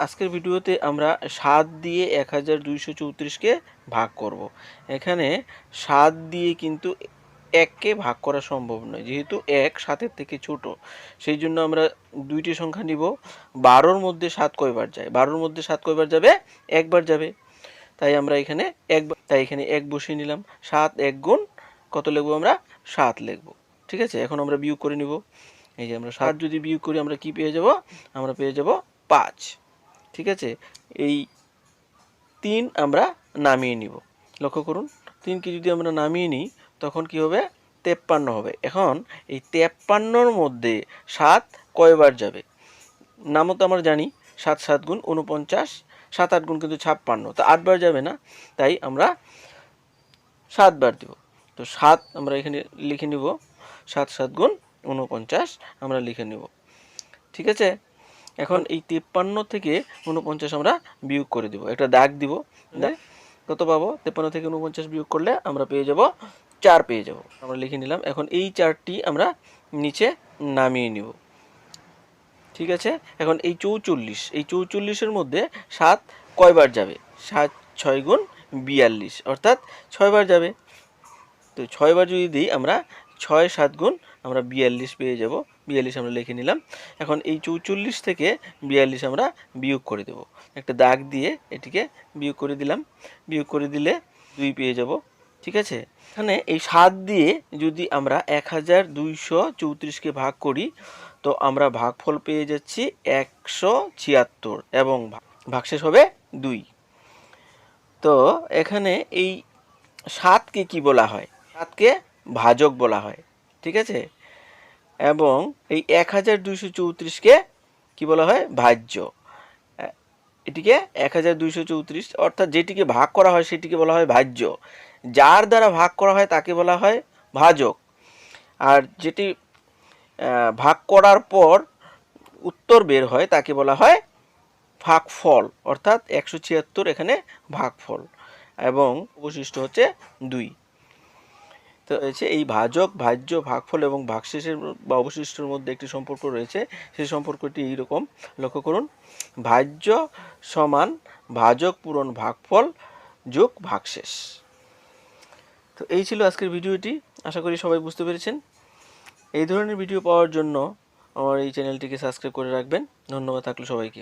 আজকের ভিডিওতে আমরা 7 দিয়ে 1234কে ভাগ করব। এখানে 7 দিয়ে কিন্তু 1কে ভাগ করা সম্ভব নয়, যেহেতু 1 7-এর থেকে ছোট। সেই জন্য আমরা দুইটি সংখ্যা নিব। 12-র মধ্যে 7 কয়বার যায়? 12-র মধ্যে 7 কয়বার যাবে? একবার যাবে। তাই আমরা এখানে এখানে 1 বসিয়ে নিলাম। 7 1 গুণ কত লিখব আমরা? 7 লিখব। ঠিক আছে, এখন আমরা বিয়োগ করে নিব। এই যে আমরা 7 যদি বিয়োগ করি আমরা কি পেয়ে যাব? আমরা পেয়ে যাব 5। ঠিক আছে, এই 3 আমরা নামিয়ে নিব। লক্ষ্য করুন, 3কে যদি আমরা নামিয়ে নিই তখন কি হবে? 53 হবে। এখন এই 53-র মধ্যে 7 কয়বার যাবে? নামও তো আমরা জানি, 7 7 গুণ 49, 7 8 গুণ কিন্তু 56, তো 8 বার যাবে না, তাই আমরা 7 বার দেব। তো 7 আমরা এখানে লিখে নিব, 7 7 গুণ 49 আমরা লিখে নিব। ঠিক আছে, এখন এই 53 থেকে 49 আমরা বিয়োগ করে দিব, একটা দাগ দিব। কত পাবো? 53 থেকে 49 বিয়োগ করলে আমরা পেয়ে যাব 4 পেয়ে যাব। আমরা লিখে নিলাম। এখন এই 4টি আমরা নিচে নামিয়ে নিব। ঠিক আছে, এখন এই 44, এই 44-এর মধ্যে 7 কয়বার যাবে? 7 6 গুণ 42, অর্থাৎ 6 বার যাবে। তো 6 বার যদি দিই আমরা 6 7 গুণ আমরা 42 পেয়ে যাব। 42 আমরা লিখে নিলাম। এখন এই 44 থেকে 42 আমরা বিয়োগ করে দেব, একটা দাগ দিয়ে এটিকে বিয়োগ করে দিলাম। বিয়োগ করে দিলে 2 পেয়ে যাব। ঠিক আছে, এখানে এই 7 দিয়ে যদি আমরা 1234কে ভাগ করি তো আমরা ভাগফল পেয়ে যাচ্ছি 176 এবং ভাগশেষ হবে 2। তো এখানে এই 7কে কি বলা হয়? 7কে ভাজক বলা হয়। ঠিক আছে, এবং এই 1234কে কি বলা হয়? ভাজ্য। এটিকে 1234, অর্থাৎ যেটিকে ভাগ করা হয় সেটিকে বলা হয় ভাজ্য। যার দ্বারা ভাগ করা হয় তাকে বলা হয় ভাজক। আর যেটি ভাগ করার পর উত্তর বের হয় তাকে বলা হয় ভাগফল, অর্থাৎ 176 এখানে ভাগফল, এবং অবশিষ্ট হচ্ছে 2। তো হচ্ছে এই ভাজক, ভাজ্য, ভাগফল এবং ভাগশেষের বা অবশিষ্টের মধ্যে একটি সম্পর্ক রয়েছে। সেই সম্পর্কটি এইরকম, লক্ষ্য করুন, ভাজ্য সমান ভাজক পূরণ ভাগফল যোগ ভাগশেষ। তো এই ছিল আজকের ভিডিওটি, আশা করি সবাই বুঝতে পেরেছেন। এই ধরনের ভিডিও পাওয়ার জন্য আমার এই চ্যানেলটিকে সাবস্ক্রাইব করে রাখবেন। ধন্যবাদ থাকলো সবাইকে।